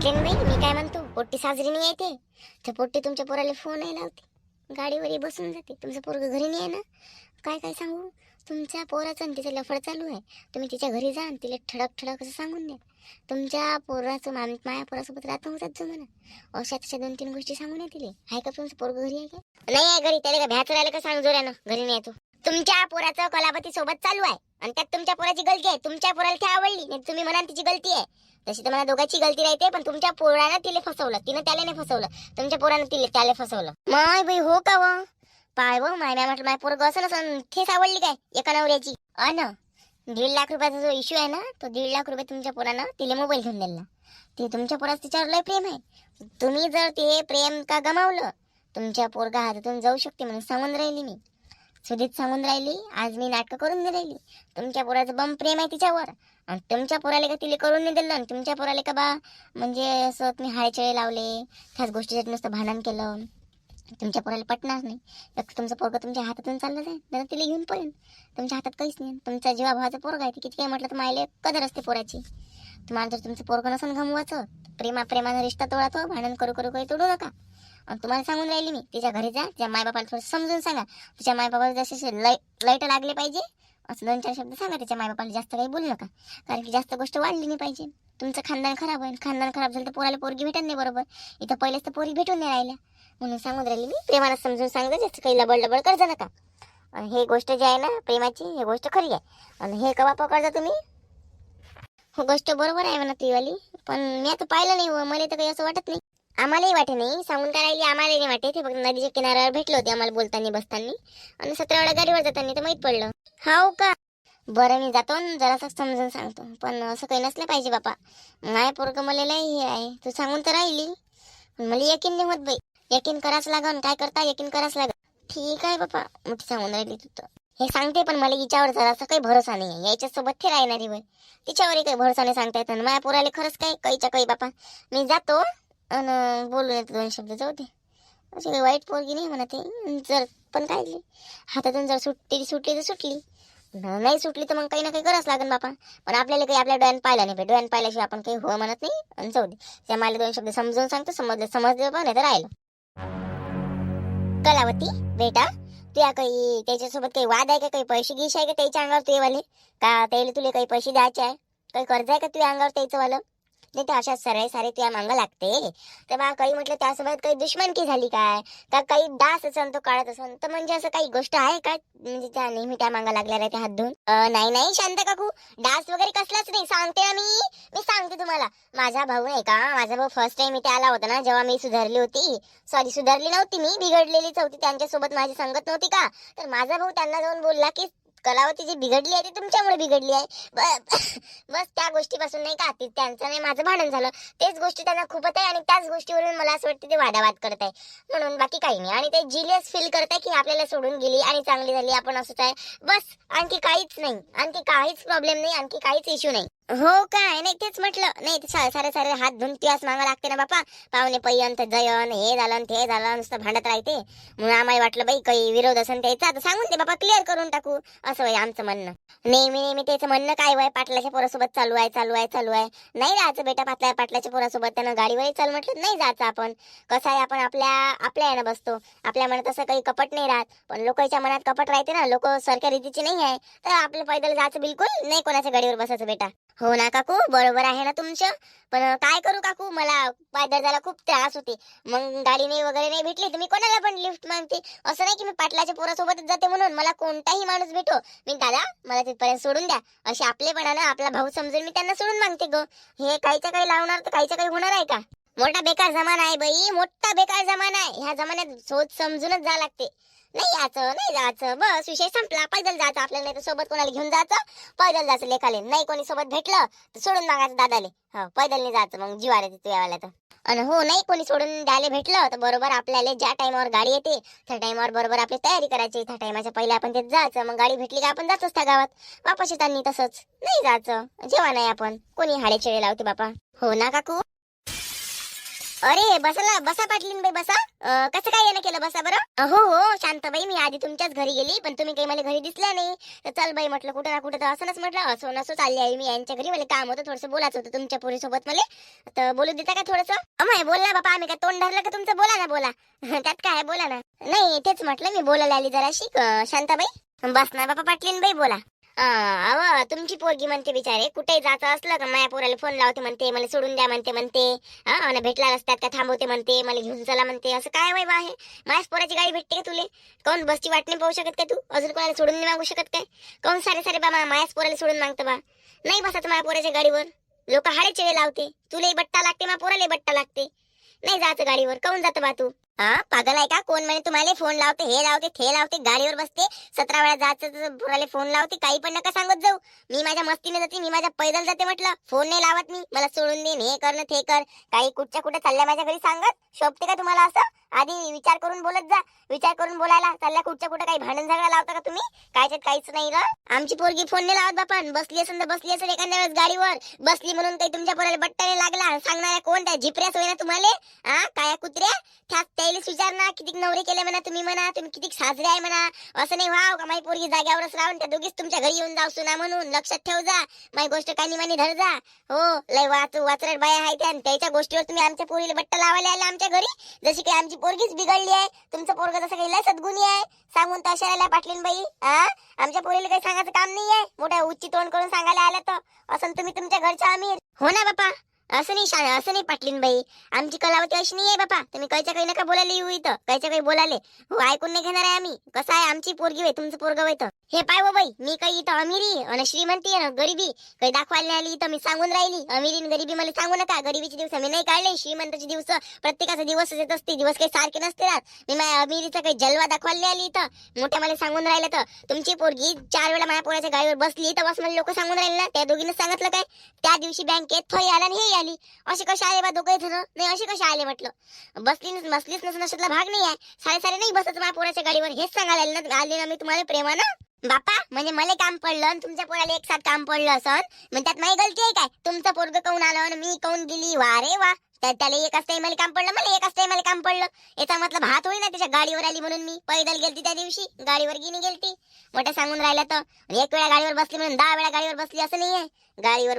ऐकले ना बाई, मी काय म्हणतो, पोट्टी साजरी नाही येते तर पोट्टी तुमच्या पोराला फोन नाही लावते, गाडीवर बसून जाते. तुमचं पोरग घरी नाही आहे ना, काय काय सांगू. तुमच्या पोराचं आणि तिचं लफड चालू आहे. तुम्ही तिच्या घरी जा आणि तिला ठळक ठळक असं सांगून द्या. तुमच्या पोराचं माया पोरासोबत राहतं होतात जो म्हणा, अशा तशा 2-3 गोष्टी सांगून या तिले. आहे का तुमचं पोरग घरी आहे का? नाही आहे घरी, त्याला का भ्याचं राहिलं का सांग जोऱ्यानं, घरी नाही येतो. तुमच्या पोराचं कलावती सोबत चालू आहे आणि त्यात तुमच्या पोराची गलती आहे. तुमच्या पोराला ती आवडली नाही, तुम्ही म्हणाल तिची गलती आहे. तशी तर मला दोघांची गलती राहते, पण तुमच्या पोरानं तिला फसवलं, तिनं त्याला नाही फसवलं. तुमच्या पोरानं त्याला फसवलं. माय बाई हो का व पाय व माय म्हटलं माय पोरग असं नसं ठेस आवडली काय एका नवऱ्याची. अन 1.5 लाख रुपयाचा जो इश्यू आहे ना, तो 1.5 लाख रुपये तुमच्या पोरानं तिला मोबाईल घेऊन दिला. ते तुमच्या पोराचं तिच्यावर लय प्रेम आहे. तुम्ही जर ते प्रेम का गमावलं, तुमच्या पोरगा हातातून जाऊ शकते म्हणून सांगून राहिली मी. सुधीत सांगून राहिली, आज मी नाटकं करून नाही राहिली. तुमच्या पोराचं बम प्रेम आहे तिच्यावर आणि तुमच्या पोराला का तिला करून नाही दिलं. तुमच्या पोराला का बा म्हणजे असं तुम्ही हायचळे लावले, त्याच गोष्टीसाठी नुसतं भांडण केलं. तुमच्या पोराला पटणार नाही. तर तुमचं पोरग तुमच्या हातातून चाललं जाईल, तर तिला घेऊन पडेल. तुमच्या हातात काहीच नाही. तुमचा जीवाभावाचा पोरगा आहे, ते किती काय म्हटलं तर मायले कदर असते पोराची. तुम्हाला जर तुमचं पोरग नसून गमवायचं, प्रेमानं रिश्ता तोडातो, भांडण करू करू काही तोडू नका. आणि तुम्हाला सांगून राहिली मी, तिच्या घरी जा, तिच्या मायबापाला थोडं समजून सांगा. तिच्या मायबापाला जसे लाईट लागले पाहिजे असं 2-4 शब्द सांगा तिच्या मायबापाला. जास्त काही बोलू नका, कारण की जास्त गोष्ट वाढली नाही पाहिजे. तुमचं खानदान खराब होईल. खानदान खराब झालं तर पोराला पोरगी भेटत नाही बरोबर. इथं पहिलेच तर पोरी भेटून नाही राहिल्या, म्हणून सांगून राहिली मी. प्रेमानं समजून सांगतो, जास्त काही लबड करजा नका. आणि हे गोष्ट जी आहे ना प्रेमाची, ही गोष्ट खरी आहे. आणि हे कवा पकडता तुम्ही, हो गोष्ट बरोबर आहे म्हणा तीवाली, पण मी आता पाहिलं नाही व मला तर काही असं वाटत नाही. आम्हालाही वाटे नाही, सांगून काय राहिली आम्हालाही नाही वाटे. ते फक्त नदीच्या किनाऱ्यावर भेटले होते आम्हाला बोलताना बसताना, आणि 17 वेळा गाडीवर जाताना तर माहीत पडलं. हाव का, बरं मी जातो जरासं समजून सांगतो, पण असं काही नसलं पाहिजे बापा. माय पोरगं मला लय हे आहे, तू सांगून तर राहिली, मला यकीन नाही होत बाई. यकीन करावंच लागन, काय करता यकीन करावंच लागन. ठीक आहे बापा, मोठी सांगून राहिली तू तर हे सांगते, पण मला हिच्यावर जरासा काही भरोसा नाही आहे. याच्यासोबत ते राहणारी वय, तिच्यावरही काही भरोसा नाही सांगता येत. माझ्या पोराला खरंच काय काहीच्या काही बापा. मी जातो आणि बोलून येतो 2 शब्द, जाऊ दे. अशी काही वाईट पोरगी नाही म्हणा ते. जर पण काय हातातून जर सुटली तर सुटली, नाही सुटली तर मग काही ना काही करावंच लागेल बापा. पण आपल्याला काही आपल्या डोळ्यानं पाहिलं नाही, डोळ्यानं पाहिल्याशिवाय आपण काही हो म्हणत नाही. आणि जाऊ दे, त्या मला 2 शब्द समजून सांगतो, समजले पण नाही तर राहिलं. कलावती बेटा, तुया काही त्याच्यासोबत काही वाद आहे का, काही पैसे घ्यायचे आहे का त्याच्या अंगावर तुझे वाले, का त्याला तुला काही पैसे द्यायचे आहे, काही कर्ज आहे का तुझ्या अंगावर त्याचं वालं. नाही तर अशा सारे तुझ्या मागं लागते. तर बा काही म्हटलं त्यासोबत काही दुश्मनकी झाली काय, का काही डास असन तो काढत असन, तर म्हणजे असं काही गोष्ट आहे का, म्हणजे त्या नेहमी त्या मागं लागल्या राहते हात धुवून. नाही शांत काकू, डास वगैरे कसलाच नाही, सांगते ना मी सांगते तुम्हाला. माझा भाऊ नाही का, माझा भाऊ फर्स्ट टाइम इथे आला होता ना, जेव्हा मी सुधारली होती, सॉरी सुधारली नव्हती मी, बिघडलेलीच होती, त्यांच्यासोबत माझी संगत नव्हती का, तर माझा भाऊ त्यांना जाऊन बोलला की कलावती जी बिघडली आहे ती तुमच्यामुळे बिघडली आहे. बस त्या गोष्टीपासून नाही का, त्यांचं नाही माझं भांडण झालं, तेच गोष्टी त्यांना खूपच आहे, आणि त्याच गोष्टीवरून मला असं वाटतं ते वादावाद करत आहे, म्हणून बाकी काही नाही. आणि ते जिलियस फील करत आहे की आपल्याला सोडून गेली आणि चांगली झाली, आपण असंच आहे बस, आणखी काहीच नाही, आणखी काहीच प्रॉब्लेम नाही, आणखी काहीच इश्यू नाही. हो काय, नाही तेच म्हटलं. नाही सारे हात धुवून त्याच मागं लागते ना बापा. पाहुणे पैयंत जयन हे झालं ते झालं, नुसतं भांडत राहते. म्हणून आम्हाला वाटलं बाई काही विरोध असेल त्याचा तर सांगून ते बापा, क्लिअर करून टाकू, असं वय आमचं म्हणणं. नेहमी त्याचं म्हणणं काय वय, पाटलाच्या पोरासोबत चालू आहे. नाही राहायचं बेटा पाटलाच्या पोरासोबत, त्यानं गाडीवर चालू म्हटलं नाही जायचं. आपण कसं आहे, आपण आपल्या यानं बसतो, आपल्या मनात असं काही कपट नाही राहत, पण लोकांच्या मनात कपट राहते ना. लोक सारख्या रीतीचे नाही आहे, तर आपलं पैदल जायचं बिलकुल नाही, कोणाच्या गाडीवर बसायचं बेटा. हो ना काकू, बरोबर आहे ना तुमचं, पण काय करू काकू, मला पायदळ जायला खूप त्रास होते. मग गाडीने वगैरे नाही भेटली तर मी कोणाला पण लिफ्ट मागते. असं नाही की मी पाटलाच्या पोरासोबतच जाते म्हणून, मला कोणताही माणूस भेटो, मी दादा मला तिथपर्यंत सोडून द्या, असे आपलेपणानं आपला भाऊ समजून मी त्यांना सोडून मागते ग. हे काहीच्या काही लावणार तर काहीच्या काही होणार आहे का. मोठा बेकार जमाना आहे बाई, मोठा बेकार जमाना आहे. ह्या जमान्यात सोच समजूनच जा लागते. नाही याचं नाही जायचं, बस विषय संपला. पैदल जायचं आपल्याला, नाही तर सोबत कोणाला घेऊन जायचं, पैदल जायचं लेखाले. नाही कोणी सोबत भेटलं तर सोडून मागायचं दादाले. हो पैदल नाही जायचं, मग जीवाला येते यावाला तर. आणि हो नाही कोणी सोडून द्यायला भेटलं तर बरोबर आपल्याला ज्या टाइमावर गाडी येते त्या टाइमावर बरोबर आपली तयारी करायची. त्या टाइमाच्या पहिले आपण ते जायचं, मग गाडी भेटली का आपण जातोच त्या गावात. वापस येताना तसंच नाही जायचं, जेव्हा नाही आपण कोणी हाडे लावते बापा. हो ना काकू. अरे बसला बसा पाटलीन बाई बसा. कसं काय येणं केलं बसा बरं. हो हो शांताबाई मी आधी तुमच्याच घरी गेली पण तुम्ही काही मला घरी दिसल्या नाही. तर चल बाई म्हटलं कुठं ना कुठं तर असंच म्हटलं असं नसो चालली आहे मी यांच्या घरी. मला काम होतं थोडंसं बोलायचं होतं तुमच्या पोरीसोबत मला. तर बोलू देता का थोडंसं. अमाय बोल ना बापा आम्ही काय तोंड धरलं का तुमचं. बोला ना बोला. त्यात काय बोला ना. नाही तेच म्हटलं मी बोलायला आली जराशी शांताबाई. बस ना बापा पाटलीन बाई बोला. अव तुमची पोरगी म्हणते बिचारे कुठे जायचं असलं का माया पोराला फोन लावते म्हणते मला सोडून द्या म्हणते आणि भेटला रस्त्यात का थांबवते म्हणते मला घेऊन चला म्हणते. असं काय वय आहे माझ्याच पोराची गाडी भेटते का तुले. कोण बसची वाट नाही पाहू शकत का तू. अजून कोणाला सोडून नाही मागू शकत काय. कोण सारे बा मायाच पोराला सोडून मागतं बा. नाही बसायचं माझ्या पोराच्या गाडीवर. लोक हाडे वेळ लावते. तुलाही बट्टा लागते माझ्या पोरालाही बट्टा लागते. नाही जायचं गाडीवर. काऊन जातं बा तू. पागल आहे का कोण म्हणे तुम्हाला फोन लावते हे लावते ते लावते गाडीवर बसते 17 वेळा जायचं पोराला फोन लावते. काही पण नका सांगत जाऊ. मी माझ्या मस्तीने जाते मी माझ्या पैदल जाते म्हटलं. फोन नाही लावत मी. मला सोडून दे हे कर ते कर. काही कुठच्या कुठे चालल्या माझ्या घरी सांगत शोभते का तुम्हाला असं. आधी विचार करून बोलत जा. विचार करून बोलायला चालल्या कुठच्या कुठे काही भांडण झगडा लावता का तुम्ही. कायच्यात काहीच नाही ग. आमची पोरगी फोन नाही लावत बापा. बसली असेल एखाद्या वेळेस गाडीवर बसली म्हणून काही तुमच्या पोराला बट्टा नाही लागला. सांगणाऱ्या कोण त्या झिपऱ्या सोय ना तुम्हाला. काय कुत्र्या त्याला विचार ना किती नवरे केले म्हणा तुम्ही किती साजरे आहे म्हणा. असं नाही व्हाव का माझी पोरगी जाग्यावरच राहून त्या दोघीच तुमच्या घरी येऊन जाऊ सुना म्हणून. लक्षात ठेव जा. माझी गोष्ट कानी मानी धर जा. हो लय वाचरट बाया आहे त्याच्या गोष्टीवर तुम्ही आमच्या पोरीला बट्टा लावायला आला आमच्या घरी. जशी काही आमची पोरगीच बिघडली आहे. तुमचं पोरग जसं काही लय सद्गुणी आहे. सांगून तर अशा पाटलीन बाई. आमच्या पोरीला काही सांगायचं काम नाही आहे. मोठ्या उच्ची तोंड करून सांगायला आलं तर असं तुम्ही तुमच्या घरच्या अमीर. हो ना बापा. असं नाही पाटलीन बाई. आमची कलावती अशी नाही आहे बापा. तुम्ही कायच्या काही नका बोलायला येऊ इथं. कायच्या काही बोलाले हो ऐकून नाही घेणार आहे आम्ही. कसं आहे आमची पोरगी होय तुमचं पोरग होय. हे पाय बाई मी काही इथं अमिरी आणि श्रीमंती आणि गरिबी काही दाखवायला नाही आली. इथं मी सांगून राहिली अमिरी आणि गरिबी मला सांगू नका. गरिबीचे दिवस मी नाही काढले. श्रीमंताचे दिवस प्रत्येकाचा दिवस येत असते. दिवस काही सारखे नसते राहत. मी माझ्या अमिरीचा काही जलवा दाखवायला आली इथं. मोठ्या मला सांगून राहिलं तर तुमची पोरगी 4 वेळा माझ्या पोराच्या गाडीवर बसली तर बस मला लोक सांगून राहिले ना. त्या दोघींना सांगितलं काय त्या दिवशी बँकेत थोडी आला आणि हे आली. असे कसे आले बा दोघे जण. नाही असे कसे आले म्हटलं. बसलीच नसण्यातला भाग नाही आहे. सारे नाही बसत माझ्या पोराच्या गाडीवर. हेच सांगायला आले ना मी तुम्हाला प्रेमानं. बापा म्हणजे मला काम पडलं आणि तुमच्या पोराला एक साथ काम पडलं असं मग त्यात माझी गलती आहे काय. तुमचं पोरग काऊन आलं आणि मी काऊन गेली. वा रे वा. त्याला एकच टाइमला काम पडलं मला एकच टाइमला काम पडलं. याचा मतलब हात होई ना त्याच्या गाडीवर आली म्हणून मी पैदल गेलती त्या दिवशी. गाडीवर गेलती मोठ्या सांगून राहिला तर. एक वेळा गाडीवर बसली म्हणून 10 वेळा गाडीवर बसली असं नाहीये. गाडीवर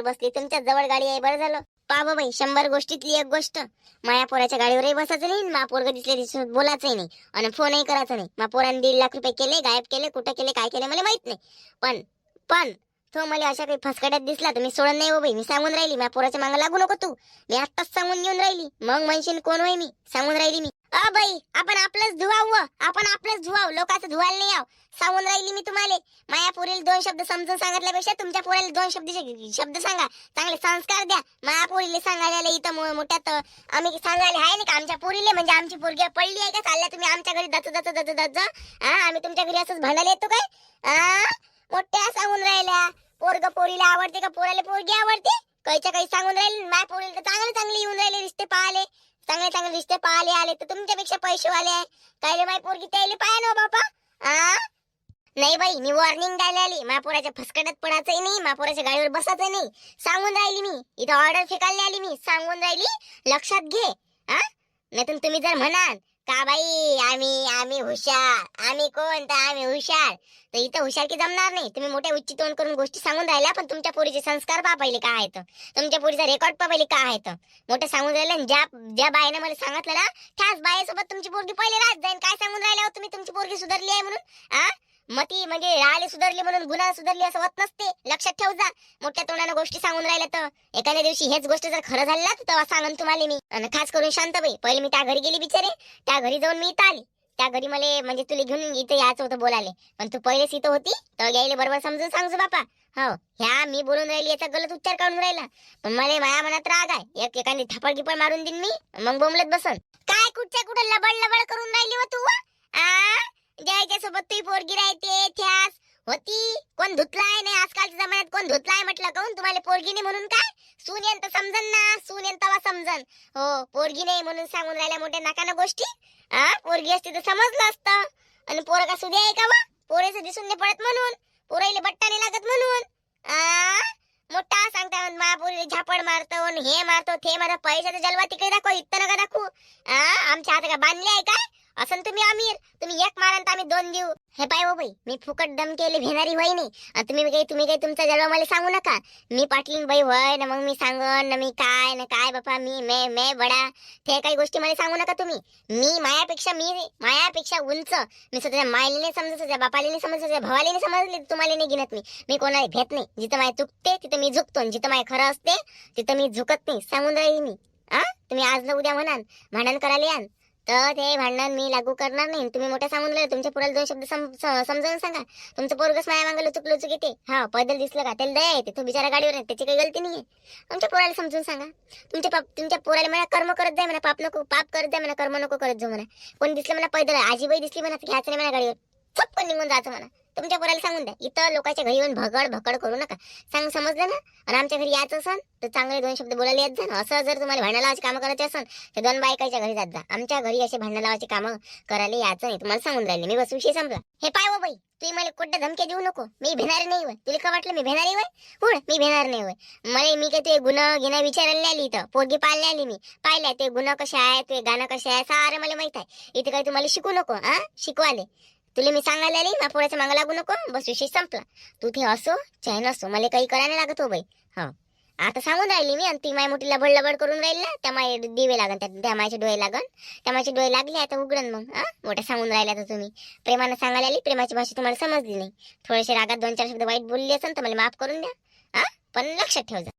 बसली तुमच्या जवळ गाडी आहे बरं झालं. पाहा बाई 100 गोष्टीतली एक गोष्ट. माया पोराच्या गाडीवरही बसायचं नाही. मा पोरग दिसल्या दिवशी बोलायचंही नाही आणि फोनही करायचं नाही. मा पोराने 1.5 लाख रुपये केले गायब केले कुठं केले काय केले मला माहित नाही. पण तो मला अशा काही फसकड्यात दिसला तर मी सोडत नाही हो बाई. मी सांगून राहिली माझ्या पोराच्या मागं लागू नको तू. मी आत्ताच सांगून घेऊन राहिली. मग म्हणशील कोण होय मी. सांगून राहिली मी. बाई आपण आपलंच धुवाव लोकांचं धुवायला नाही याव. सांगून राहिली मी तुम्हाला. माया पोरीला 2 शब्द समजून सांगितल्यापेक्षा तुमच्या पोरीला 2 शब्द सांगा. चांगले संस्कार द्या. माया पोरीला सांगायला इथं मोठ्यात आम्ही सांगायला आहे नाही का आमच्या पोरीले. म्हणजे आमची पोरगी पडली आहे का. चालल्या तुम्ही आमच्या घरी दच आम्ही तुमच्या घरी असंच भांडायला येतो काय. मोठ्या सांगून राहिल्या. पोरग पोरीला आवडते का पोराला पोरगी आवडते. काही सांगून राहिले. माया पोरीला तर चांगले येऊन राहिले रिश्ते पाहाले. चांगले रिश्ते पाहाले आले तर तुमच्यापेक्षा पैसेवाले आहे. काय माझी पोरगी त्याला पाया ना बापा. नाही बाई मी वॉर्निंग द्यायला आली. महापोराच्या फसकड्यात पडायचंही नाही. महापोराच्या गाडीवर बसायचं नाही. सांगून राहिली मी. इथं ऑर्डर फेकायला आली मी. सांगून राहिली लक्षात घे. नाही तुम्ही जर म्हणाल का बाई आम्ही हुशार आम्ही कोण तर आम्ही हुशार तर इथं हुशार की जमणार नाही. तुम्ही मोठ्या उच्ची तोंड करून गोष्टी सांगून राहिल्या पण तुमच्या पोरीचे संस्कार पहा पहिले काय आहेत. तुमच्या पोरीचा रेकॉर्ड पहा पहिले काय आहेत. मोठं सांगून राहिलं ज्या बाईने मला सांगितलं ना त्याच बाईसोबत तुमची पोरगी पहिले राहत जाईल. काय सांगून राहिल्या तुम्ही तुमची पोरगी सुधारली आहे म्हणून. मती म्हणजे राहिले सुधारली म्हणून गुन्हा सुधारली असं होत नसते. लक्षात ठेव जा. मोठ्या तोंडानं गोष्टी सांगून राहिल्या तर एखाद्या दिवशी हेच गोष्ट जर खरं झाली ना तर तेव्हा सांगन तुम्हाला मी. आणि खास करून शांताबाई पहिले मी त्या घरी गेली बिचारे. त्या घरी जाऊन मी इथं आली. त्या घरी मला म्हणजे तुला घेऊन इथं यायचं होतं बोलायला. पण तू पहिलेच इथं होती तर यायला बरोबर समजून सांगजो बापा. हो ह्या मी बोलून राहिली याचा गलत उच्चार काढून राहिला. पण मला माया मनात राग आहे. एखादी थपड गिपड मारून देईन मी मग बोंबलत बसन. काय कुठं लबड करून राहिली व तू. ज्याच्या सोबत तुही पोरगी राहते त्यास होती कोण धुतलाय नाही. आजकालच्या जमान्यात कोण धुतलाय म्हटलं काऊन तुम्हाला पोरगी नाही म्हणून काय. सून येन तर समजन ना. सून येन तवा समजन. हो पोरगी नाही म्हणून सांगून राहिल्या मोठ्या नाकानं गोष्टी. पोरगी असती तर समजलं असतं. आणि पोरं का सुद्या आहे का वा. पोरेचं दिसून नाही पडत म्हणून. पोराईले बट्टा नाही लागत म्हणून. मोठा सांगता महापुरी झापड मारतो आणि हे मारतो ते मारतो. पैशाचा जलवा तिकडे दाखव, इथं नका दाखवू. आमच्या हात का बांधले आहे काय? असं तुम्ही अमीर, तुम्ही एक मारा तर आम्ही दोन देऊ. हे पाय हो बाई, मी फुकट दम केली भेणारी होई नाही. तुम्ही काही तुमचा जलवा मला सांगू नका. मी पाटलीन बाई होय ना, मग मी सांगन ना मी काय ना काय बापा, मी बडा ते काही गोष्टी मला सांगू नका तुम्ही. मी मायापेक्षा उंच. मी स्वतःच्या मायला नाही समजत, स्वतःच्या बापाला नाही समजत, स्वतःच्या भावाला नाही समजले, तुम्हाला नाही गिनत मी कोणाला भेट नाही. जिथं माय चुकते तिथं मी झुकतो, जिथं माय खरं असते तिथं मी झुकत नाही. सांगून राहील मी. तुम्ही आज न उद्या म्हणाल भांडण करायला याल तर ते भांडण मी लागू करणार नाही. तुम्ही मोठ्या सांगून राहिले, तुमच्या पोराला दोन शब्द समजावून सांगा. तुमचं पोरगच माया मागं लुचुक येते. पैदल दिसलं का त्याला दया येते, तो बिचारा गाडीवर आहे, त्याची काही गलती नाहीये. आमच्या पोराला समजून सांगा. तुमच्या पोराला म्हणा कर्म करत जाय म्हणा, पाप करत जाय म्हणा, कर्म नको करत जाऊ म्हणा. कोणी दिसलं म्हणा पैदल, आजीबाई दिसली म्हणा घ्यायचं नाही म्हणा गाडीवर, चपकन निघून जायचं म्हणा. तुमच्या पोराला सांगून द्या, इथं लोकांच्या घरी येऊन भगड करू नका. समजलं ना. आणि आमच्या घरी यायचं असन तर चांगले दोन शब्द बोलायला येत जा ना. असं जर तुम्हाला भांडण लावायची कामं करायची असन तर दोन बायकाच्या घरी जात जा. आमच्या घरी असे भांडण लावायची कामं करायला यायचं नाही. तुम्हाला सांगून राहिले मी, बस विषय संपला. हे पाय हो बाई, तुम्ही मला कुठं धमक्या देऊ नको. मी भेणारी नाही होय. तुला का वाटलं मी भेणारी होय? हुड, मी भेणार नाही होय. मी काय ते गुन्हा गिना विचारायला नाही आली इथं, पोरगी पाळल्या आली मी. पाहिल्या ते गुन्हा कसे आहे, ते गाणं कसे आहे, सारं मला माहित आहे. इथे काही तुम्हाला शिकू नको. शिकवाले तुला मी सांगायला आली, माझ्या पोराच्या मागं लागू नको. बस विषय संपला. तू ते असो चैन असो, मला काही करायला लागत हो बाई. आता सांगून राहिली मी. आणि ती माय मोठी लबड करून राहील ना, त्या माय दिवे लागन, त्या मायचे डोळे लागन. त्या मायचे डोळे लागले आता उघडन मग. मोठ्या सांगून राहिल्या तर तुम्ही प्रेमानं सांगायला आली. प्रेमाची भाषा तुम्हाला समजली नाही. थोडेसे रागात दोन चार शब्द वाईट बोलली असेल तर मला माफ करून द्या. पण लक्षात ठेव जा,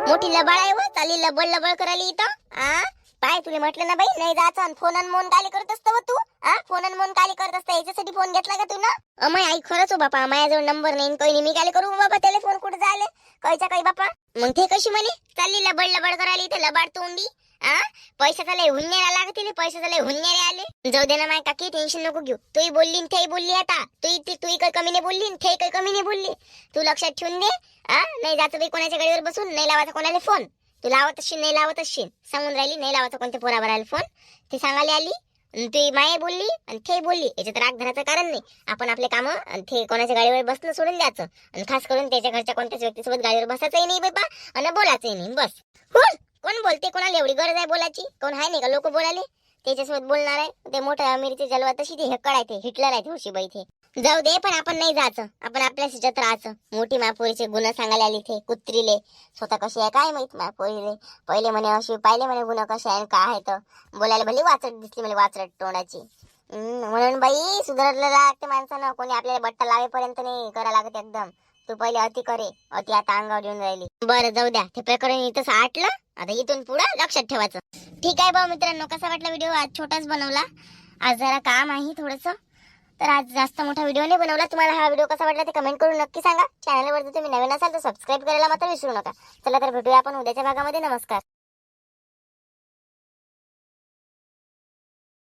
मोठी लबाड आहे व चाली लबड करायला इथं. पाय तुला म्हटलं ना बाई नाही जायचं. फोन आणि मोन काली करत असतं तू. फोन आणि मोन काली करत असतं, याच्यासाठी फोन घेतला का तू ना? अमाय आई खरंच हो बापा, माझ्याजवळ नंबर नाही काही नाही. मी काय करू बाबा त्याला फोन? कुठे जायले कायच्या काही बापा? मग ते कशी म्हणे चालली लबड करायला इथे लबाड तोंडी. पैशाचा लय हुन्यारा लागते, पैशाचा लय हुन्यारे आले. जाऊ दे ना माय काकी, टेन्शन नको घेऊ. तूही बोलली ते बोलली, आता तूही काही कमी नाही बोलली, ते काही कमी नाही बोलली. तू लक्षात ठेवून दे. नाही जायचं बाई कोणाच्या गाडीवर बसून, नाही लावायचा कोणाला फोन. तू लावत असशील नाही लावत असशील, सांगून राहिली नाही लावायचं कोणत्या पोराबराला फोन. ते सांगायला आली ती माये बोलली आणि ते बोलली. याच्यात राग धराचं कारण नाही. आपण आपले काम आणि ते कोणाच्या गाडीवर बसणं सोडून द्यायचं. आणि खास करून त्याच्या घरच्या कोणत्याच व्यक्तीसोबत गाडीवर बसायचंही नाही बाबा आणि बोलायचंही नाही. बस कोण बोलते, कोणाला एवढी गरज आहे बोलायची? कोण आहे नाही का लोक बोलायले? त्याच्यासोबत बोलणार आहे. ते मोठ्या अमेरिकेचे जलवा तशी ते हेक्कड आहे, ते हिटलर आहे, ते बाई ते. जाऊ दे, पण आपण नाही जायचं. आपण आपल्या शिजत राहायचं. मोठी मापोरीचे गुन्हा सांगायला आली ते कुत्रीले. स्वतः कशी आहे काय माहित मापोरीले. पहिले म्हणे अशी, पाहिले म्हणे गुन्हा कसे आहे काय आहे. तर बोलायला भली वाचट दिसली मला, वाचट तोंडाची. म्हणून बाई सुधारलं लागते माणसानं. कोणी आपल्याला बट्टा लावेपर्यंत नाही करा लागत एकदम. तू पहिले अति करे, अति आता अंगावर येऊन राहिली. बरं जाऊ द्या, ते प्रकरण इथं आटलं. आता इथून पुढं लक्षात ठेवायचं. ठीक आहे बा मित्रांनो, कसा वाटला व्हिडिओ? आज छोटाच बनवला. आज जरा काम आहे थोडंसं, तर आज जास्त मोठा व्हिडिओ नाही बनवला. तुम्हाला हा व्हिडिओ कसा वाटला ते कमेंट करून नक्की सांगा. चॅनलवर जर तुम्ही नवीन असाल तर सबस्क्राईब करायला मात्र विसरू नका. चला तर भेटूया आपण उद्याच्या भागामध्ये. नमस्कार.